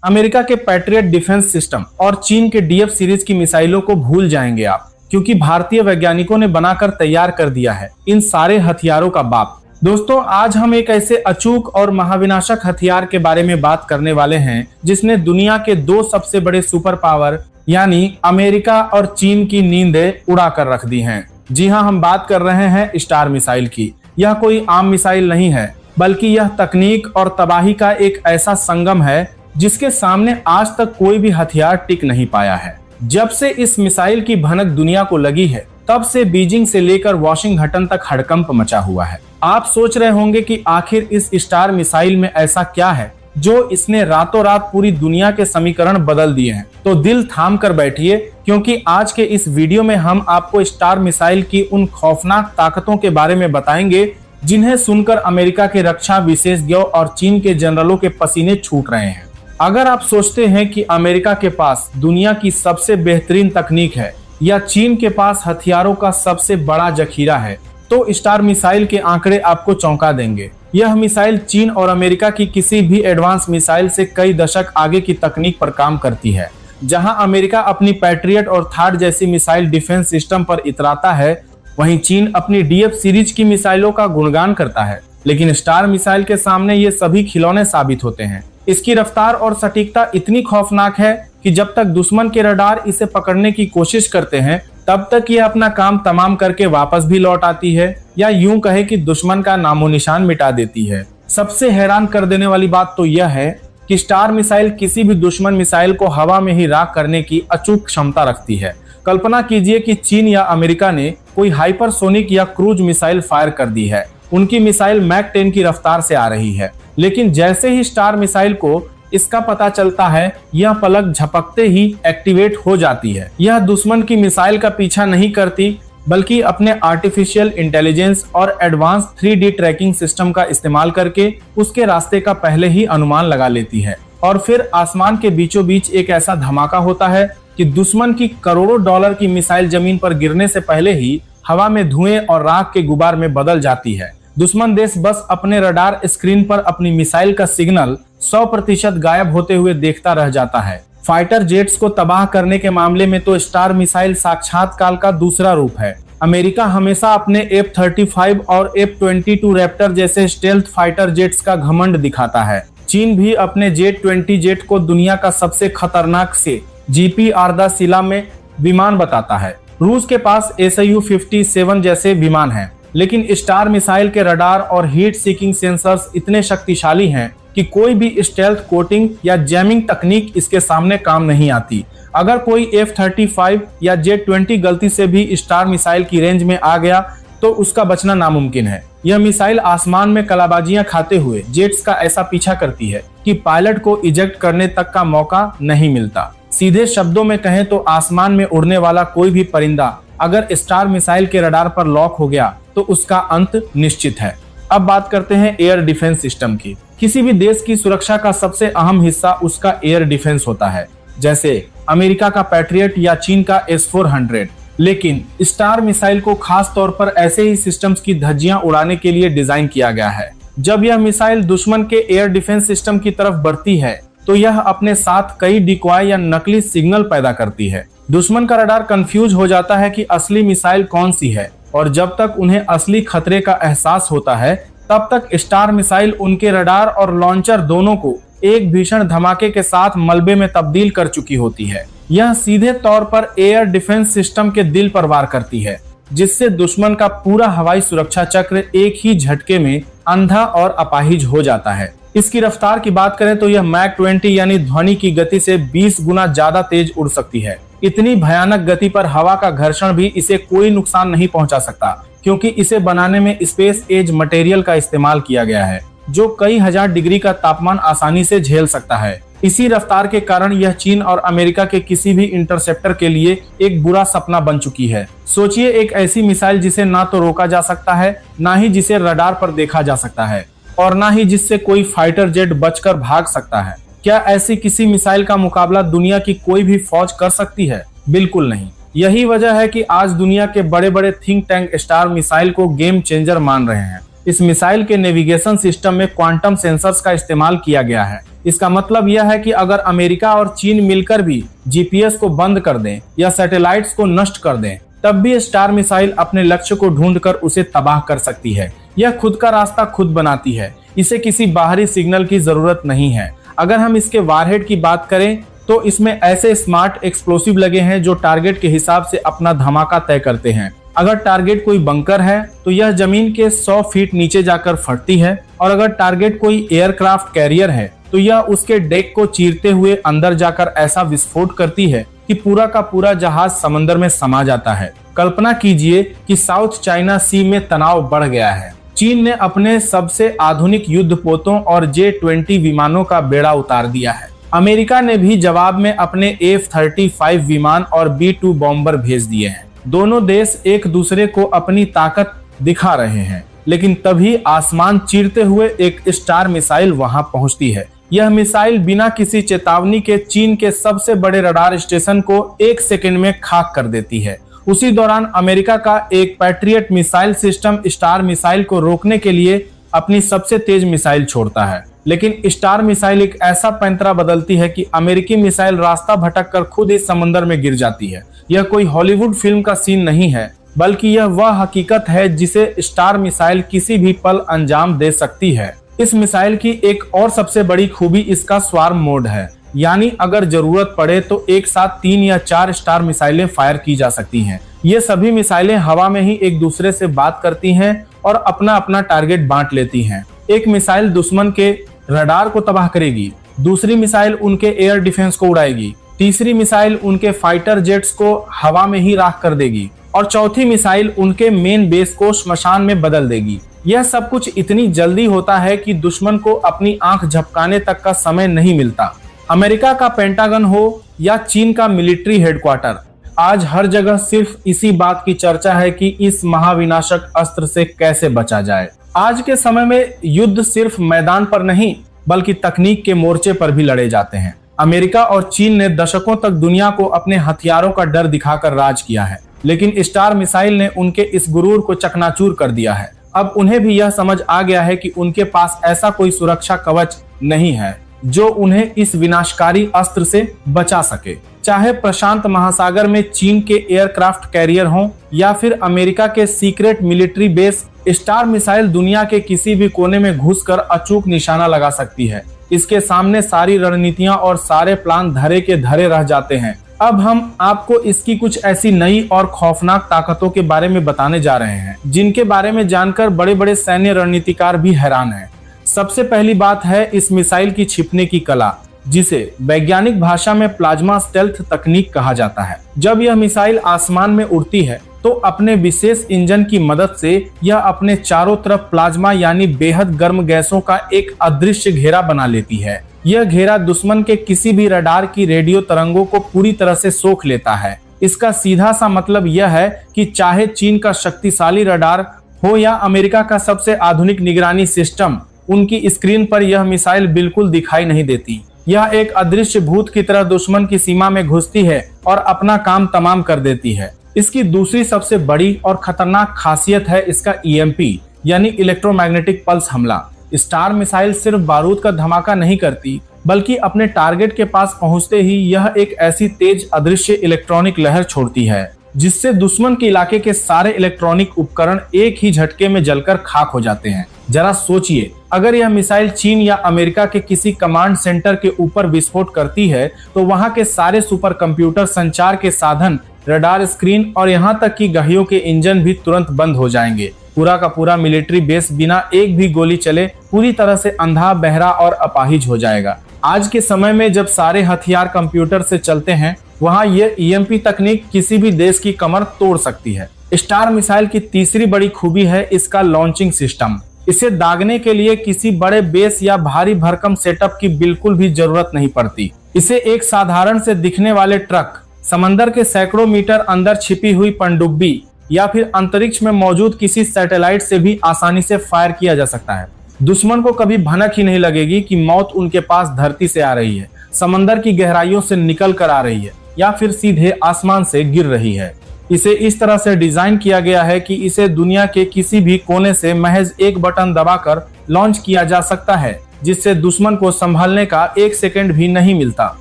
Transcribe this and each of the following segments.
America के patriot defence system और चीन के डीएफ सीरीज की मिसाइलों को भूल जाएंगे आप, क्योंकि भारतीय वैज्ञानिकों ने बनाकर तैयार कर दिया है इन सारे हथियारों का बाप। दोस्तों, आज हम एक ऐसे अचूक और महाविनाशक हथियार के बारे में बात करने वाले हैं जिसने दुनिया के दो सबसे बड़े सुपर पावर यानी अमेरिका और चीन की नींदें उड़ा कर रख दी हैं। जी हां, हम बात कर रहे हैं स्टार मिसाइल की। यह कोई आम मिसाइल नहीं है, बल्कि यह तकनीक और तबाही का एक ऐसा संगम है जिसके सामने आज तक कोई भी हथियार टिक नहीं पाया है। जब से इस मिसाइल की भनक दुनिया को लगी है, तब से बीजिंग से लेकर वॉशिंगटन तक हड़कंप मचा हुआ है। आप सोच रहे होंगे कि आखिर इस स्टार मिसाइल में ऐसा क्या है जो इसने रातों रात पूरी दुनिया के समीकरण बदल दिए हैं। तो दिल थाम कर बैठिए, क्योंकि आज के इस वीडियो में हम आपको स्टार मिसाइल की उन खौफनाक ताकतों के बारे में बताएंगे जिन्हें सुनकर अमेरिका के रक्षा विशेषज्ञों और चीन के जनरलों के पसीने छूट रहे हैं। अगर आप सोचते हैं कि अमेरिका के पास दुनिया की सबसे बेहतरीन तकनीक है या चीन के पास हथियारों का सबसे बड़ा जखीरा है, तो स्टार मिसाइल के आंकड़े आपको चौंका देंगे। यह मिसाइल चीन और अमेरिका की किसी भी एडवांस मिसाइल से कई दशक आगे की तकनीक पर काम करती है। जहां अमेरिका अपनी पैट्रियट और थार्ड जैसी मिसाइल डिफेंस सिस्टम पर इतराता है, वहीं चीन अपनी डीएफ सीरीज की मिसाइलों का गुणगान करता है। लेकिन स्टार मिसाइल के सामने ये सभी खिलौने साबित होते हैं। इसकी रफ्तार और सटीकता इतनी खौफनाक है कि जब तक दुश्मन के रडार इसे पकड़ने की कोशिश करते हैं, तब तक ये अपना काम तमाम करके वापस भी लौट आती है, या यूं कहे कि दुश्मन का नामो निशान मिटा देती है। सबसे हैरान कर देने वाली बात तो यह है कि स्टार मिसाइल किसी भी दुश्मन मिसाइल को हवा में ही राख करने की अचूक क्षमता रखती है। कल्पना कीजिए कि चीन या अमेरिका ने कोई हाइपरसोनिक या क्रूज मिसाइल फायर कर दी है। उनकी मिसाइल मैक 10 की रफ्तार से आ रही है, लेकिन जैसे ही स्टार मिसाइल को इसका पता चलता है, यह पलक झपकते ही एक्टिवेट हो जाती है। यह दुश्मन की मिसाइल का पीछा नहीं करती, बल्कि अपने आर्टिफिशियल इंटेलिजेंस और एडवांस 3D ट्रैकिंग सिस्टम का इस्तेमाल करके उसके रास्ते का पहले ही अनुमान लगा लेती है। और फिर आसमान के बीचों बीच एक ऐसा धमाका होता है कि दुश्मन की करोड़ों डॉलर की मिसाइल जमीन पर गिरने से पहले ही हवा में धुएं और राख के गुबार में बदल जाती है। दुश्मन देश बस अपने रडार स्क्रीन पर अपनी मिसाइल का सिग्नल 100% गायब होते हुए देखता रह जाता है। फाइटर जेट्स को तबाह करने के मामले में तो स्टार मिसाइल साक्षात काल का दूसरा रूप है। अमेरिका हमेशा अपने F-35 और F-22 रैप्टर जैसे स्टेल्थ फाइटर जेट्स का घमंड दिखाता है। चीन भी अपने जेट-20 जेट को दुनिया का सबसे खतरनाक से GPR-10 शिला में विमान बताता है। रूस के पास Su-57 जैसे विमान हैं, लेकिन स्टार मिसाइल के रडार और हीट सीकिंग सेंसर्स इतने शक्तिशाली हैं कि कोई भी स्टेल्थ कोटिंग या जैमिंग तकनीक इसके सामने काम नहीं आती। अगर कोई F-35 या जेट-20 गलती से भी स्टार मिसाइल की रेंज में आ गया तो उसका बचना नामुमकिन है। यह मिसाइल आसमान में कलाबाजियां खाते हुए जेट्स का ऐसा पीछा करती है कि पायलट को इजेक्ट करने तक का मौका नहीं मिलता। सीधे शब्दों में कहें तो आसमान में उड़ने वाला कोई भी परिंदा अगर स्टार मिसाइल के रडार पर लॉक हो गया तो उसका अंत निश्चित है। अब बात करते हैं एयर डिफेंस सिस्टम की। किसी भी देश की सुरक्षा का सबसे अहम हिस्सा उसका एयर डिफेंस होता है, जैसे अमेरिका का पैट्रियट या चीन का S-400। लेकिन स्टार मिसाइल को खास तौर पर ऐसे ही सिस्टम्स की धज्जियां उड़ाने के लिए डिजाइन किया गया है। जब यह मिसाइल दुश्मन के एयर डिफेंस सिस्टम की तरफ बढ़ती है तो यह अपने साथ कई डिकॉय या नकली सिग्नल पैदा करती है। दुश्मन का रडार कंफ्यूज हो जाता है कि असली मिसाइल कौन सी है, और जब तक उन्हें असली खतरे का एहसास होता है, तब तक स्टार मिसाइल उनके रडार और लॉन्चर दोनों को एक भीषण धमाके के साथ मलबे में तब्दील कर चुकी होती है। यह सीधे तौर पर एयर डिफेंस सिस्टम के दिल पर वार करती है, जिससे दुश्मन का पूरा हवाई सुरक्षा चक्र एक ही झटके में अंधा और अपाहिज हो जाता है। इसकी रफ्तार की बात करें तो यह मैक 20 यानी ध्वनि की गति से 20 गुना ज्यादा तेज उड़ सकती है। इतनी भयानक गति पर हवा का घर्षण भी इसे कोई नुकसान नहीं पहुंचा सकता, क्योंकि इसे बनाने में स्पेस एज मटेरियल का इस्तेमाल किया गया है, जो कई हजार डिग्री का तापमान आसानी से झेल सकता है। इसी रफ्तार के कारण यह चीन और अमेरिका के किसी भी इंटरसेप्टर के लिए एक बुरा सपना बन चुकी है। सोचिए, एक ऐसी मिसाइल जिसे ना तो रोका जा सकता है, ना ही जिसे रडार पर देखा जा सकता है, और ना ही जिससे कोई फाइटर जेट बचकर भाग सकता है। क्या ऐसी किसी मिसाइल का मुकाबला दुनिया की कोई भी फौज कर सकती है? बिल्कुल नहीं। यही वजह है कि आज दुनिया के बड़े बड़े थिंक टैंक स्टार मिसाइल को गेम चेंजर मान रहे हैं। इस मिसाइल के नेविगेशन सिस्टम में क्वांटम सेंसर्स का इस्तेमाल किया गया है। इसका मतलब यह है कि अगर अमेरिका और चीन मिलकर भी जीपीएस को बंद कर दें या सैटेलाइट्स को नष्ट कर दें, तब भी स्टार मिसाइल अपने लक्ष्य को ढूंढकर उसे तबाह कर सकती है। यह खुद का रास्ता खुद बनाती है, इसे किसी बाहरी सिग्नल की जरूरत नहीं है। अगर हम इसके वारहेड की बात करें तो इसमें ऐसे स्मार्ट एक्सप्लोसिव लगे हैं जो टारगेट के हिसाब से अपना धमाका तय करते हैं। अगर टारगेट कोई बंकर है तो यह जमीन के 100 फीट नीचे जाकर फटती है, और अगर टारगेट कोई एयरक्राफ्ट कैरियर है तो यह उसके डेक को चीरते हुए अंदर जाकर ऐसा विस्फोट करती है कि पूरा का पूरा जहाज समंदर में समा जाता है। कल्पना कीजिए कि साउथ चाइना सी में तनाव बढ़ गया है। चीन ने अपने सबसे आधुनिक युद्धपोतों और J-20 विमानों का बेड़ा उतार दिया है। अमेरिका ने भी जवाब में अपने F-35 विमान और B-2 बॉम्बर भेज दिए हैं। दोनों देश एक दूसरे को अपनी ताकत दिखा रहे हैं, लेकिन तभी आसमान चीरते हुए एक स्टार मिसाइल वहां पहुंचती है। यह मिसाइल बिना किसी चेतावनी के चीन के सबसे बड़े रडार स्टेशन को 1 सेकंड में खाक कर देती है। उसी दौरान अमेरिका का एक patriot missile system star missile को रोकने के लिए अपनी सबसे तेज मिसाइल छोड़ता है, लेकिन स्टार मिसाइल एक ऐसा पैंतरा बदलती है कि अमेरिकी मिसाइल रास्ता भटककर खुद ही समंदर में गिर जाती है। यह कोई हॉलीवुड फिल्म का सीन नहीं है, बल्कि यह वह हकीकत है जिसे स्टार मिसाइल किसी भी पल अंजाम दे सकती है। इस मिसाइल की एक और सबसे बड़ी खूबी इसका स्वार्म मोड है, यानी अगर जरूरत पड़े तो एक साथ 3 या 4 स्टार मिसाइलें फायर की जा सकती हैं। ये सभी मिसाइलें हवा में ही एक दूसरे से बात करती हैं और अपना अपना टारगेट बांट लेती हैं। एक मिसाइल दुश्मन के रडार को तबाह करेगी, दूसरी मिसाइल उनके एयर डिफेंस को उड़ाएगी, तीसरी मिसाइल उनके फाइटर जेट्स को हवा में ही राख कर देगी, और चौथी मिसाइल उनके मेन बेस को श्मशान में बदल देगी। यह सब कुछ इतनी जल्दी होता है कि दुश्मन को अपनी आंख झपकाने तक का समय नहीं मिलता। अमेरिका का पेंटागन हो या चीन का मिलिट्री हेडक्वार्टर, आज हर जगह सिर्फ इसी बात की चर्चा है कि इस महाविनाशक अस्त्र से कैसे बचा जाए। आज के समय में युद्ध सिर्फ मैदान पर नहीं बल्कि तकनीक के मोर्चे पर भी लड़े जाते हैं। अमेरिका और चीन ने दशकों तक दुनिया को अपने हथियारों का डर दिखाकर राज किया है, लेकिन स्टार मिसाइल ने उनके इस गुरूर को चकनाचूर कर दिया है। अब उन्हें भी यह समझ आ गया है कि उनके पास ऐसा कोई सुरक्षा कवच नहीं है जो उन्हें इस विनाशकारी अस्त्र से बचा सके। चाहे प्रशांत महासागर में चीन के एयरक्राफ्ट कैरियर हों या फिर अमेरिका के secret military base, star missile दुनिया के किसी भी कोने में घुसकर अचूक निशाना लगा सकती है। इसके सामने सारी रणनीतियां और सारे प्लान धरे के धरे रह जाते हैं। अब हम आपको इसकी कुछ ऐसी नई और खौफनाक ताकतों के बारे में बताने जा रहे हैं जिनके बारे में जानकर बड़े बड़े सैन्य रणनीतिकार भी हैरान हैं। सबसे पहली बात है इस मिसाइल की छिपने की कला, जिसे वैज्ञानिक भाषा में प्लाज्मा स्टेल्थ तकनीक कहा जाता है। जब यह मिसाइल आसमान में उड़ती है तो अपने विशेष इंजन की मदद से यह अपने चारों तरफ प्लाज्मा यानी बेहद गर्म गैसों का एक अदृश्य घेरा बना लेती है। यह घेरा दुश्मन के किसी भी रडार की रेडियो तरंगों को पूरी तरह से सोख लेता है। इसका सीधा सा मतलब यह है कि चाहे चीन का शक्तिशाली रडार हो या अमेरिका का सबसे आधुनिक निगरानी सिस्टम, उनकी स्क्रीन पर यह मिसाइल बिल्कुल दिखाई नहीं देती। यह एक अदृश्य भूत की तरह दुश्मन की सीमा में घुसती है और अपना काम तमाम कर देती है। इसकी दूसरी सबसे बड़ी और खतरनाक खासियत है इसका EMP यानी इलेक्ट्रोमैग्नेटिक पल्स हमला। स्टार मिसाइल सिर्फ बारूद का धमाका नहीं करती, बल्कि अपने टारगेट के पास पहुंचते ही यह एक ऐसी तेज अदृश्य इलेक्ट्रॉनिक लहर छोड़ती है जिससे दुश्मन के इलाके के सारे इलेक्ट्रॉनिक उपकरण एक ही झटके में जलकर खाक हो जाते हैं। जरा सोचिए, अगर यह मिसाइल चीन या अमेरिका के किसी कमांड सेंटर के ऊपर विस्फोट करती है तो वहां के सारे सुपर कंप्यूटर, संचार के साधन, रडार स्क्रीन और यहाँ तक कि गाड़ियों के इंजन भी तुरंत बंद हो जाएंगे। पूरा का पूरा मिलिट्री बेस बिना एक भी गोली चले पूरी तरह से अंधा, बहरा और अपाहिज हो जाएगा। आज के समय में जब सारे हथियार कंप्यूटर से चलते हैं, वहाँ ये EMP तकनीक किसी भी देश की कमर तोड़ सकती है। स्टार मिसाइल की तीसरी बड़ी खूबी है इसका लॉन्चिंग सिस्टम। इसे दागने के लिए किसी बड़े बेस या भारी भरकम सेटअप की बिल्कुल भी जरूरत नहीं पड़ती। इसे एक साधारण से दिखने वाले ट्रक, समंदर के सैकड़ों मीटर अंदर छिपी हुई पनडुब्बी या फिर अंतरिक्ष में मौजूद किसी सैटेलाइट से भी आसानी से फायर किया जा सकता है। दुश्मन को कभी भनक ही नहीं लगेगी कि मौत उनके पास धरती से आ रही है, समंदर की गहराइयों से निकल कर आ रही है या फिर सीधे आसमान से गिर रही है। इसे इस तरह से डिजाइन किया गया है कि इसे दुनिया के किसी भी कोने से महज एक बटन दबाकर लॉन्च किया जा सकता है। जिससे दुश्मन को संभालने का 1 सेकंड भी नहीं मिलता।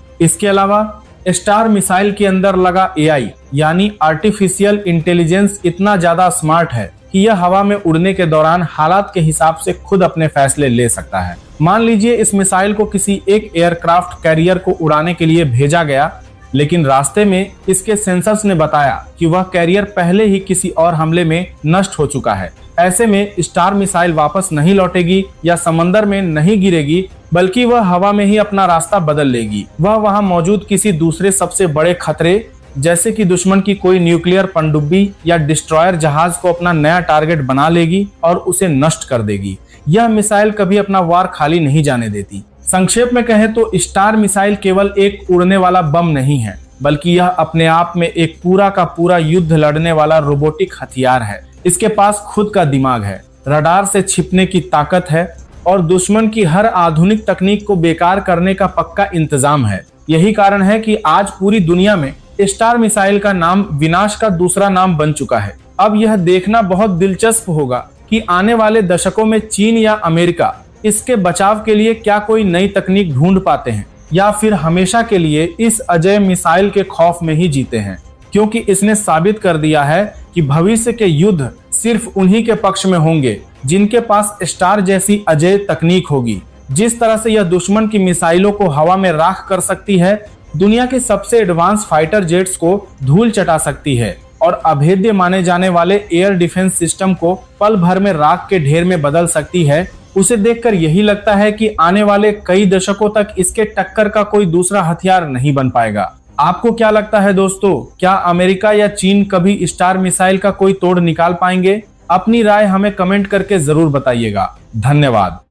इसके अलावा स्टार मिसाइल के अंदर लगा एआई यानी आर्टिफिशियल इंटेलिजेंस इतना ज्यादा स्मार्ट है कि यह हवा में उड़ने के दौरान हालात के हिसाब से खुद अपने फैसले ले सकता है। मान लीजिए इस मिसाइल को किसी एक एयरक्राफ्ट कैरियर को उड़ाने के लिए भेजा गया, लेकिन रास्ते में इसके सेंसर्स ने बताया कि वह कैरियर पहले ही किसी और हमले में नष्ट हो चुका है। ऐसे में स्टार मिसाइल वापस नहीं लौटेगी या समंदर में नहीं गिरेगी, बल्कि वह हवा में ही अपना रास्ता बदल लेगी। वह वहां मौजूद किसी दूसरे सबसे बड़े खतरे जैसे कि दुश्मन की कोई न्यूक्लियर पनडुब्बी या डिस्ट्रॉयर जहाज को अपना नया टारगेट बना लेगी और उसे नष्ट कर देगी। यह मिसाइल कभी अपना वार खाली नहीं जाने देती। संक्षेप में कहें तो स्टार मिसाइल केवल एक उड़ने वाला बम नहीं है, बल्कि यह अपने आप में एक पूरा का पूरा युद्ध लड़ने वाला रोबोटिक हथियार है। इसके पास खुद का दिमाग है, रडार से छिपने की ताकत है और दुश्मन की हर आधुनिक तकनीक को बेकार करने का पक्का इंतजाम है। यही कारण है कि आज पूरी दुनिया में स्टार मिसाइल का नाम विनाश का दूसरा नाम बन चुका है। अब यह देखना बहुत दिलचस्प होगा कि आने वाले दशकों में चीन या अमेरिका इसके बचाव के लिए क्या कोई नई तकनीक ढूंढ पाते हैं या फिर हमेशा के लिए इस अजय मिसाइल के खौफ में ही जीते हैं, क्योंकि इसने साबित कर दिया है कि भविष्य के युद्ध सिर्फ उन्हीं के पक्ष में होंगे जिनके पास स्टार जैसी अजय तकनीक होगी। जिस तरह से यह दुश्मन की मिसाइलों को हवा में राख कर सकती है, दुनिया के सबसे एडवांस फाइटर जेट्स को धूल चटा सकती है और अभेद्य माने जाने वाले एयर डिफेंस सिस्टम को पल भर में राख के ढेर में बदल सकती है, उसे देखकर यही लगता है कि आने वाले कई दशकों तक इसके टक्कर का कोई दूसरा हथियार नहीं बन पाएगा। आपको क्या लगता है दोस्तों, क्या अमेरिका या चीन कभी स्टार मिसाइल का कोई तोड़ निकाल पाएंगे? अपनी राय हमें कमेंट करके जरूर बताइएगा। धन्यवाद।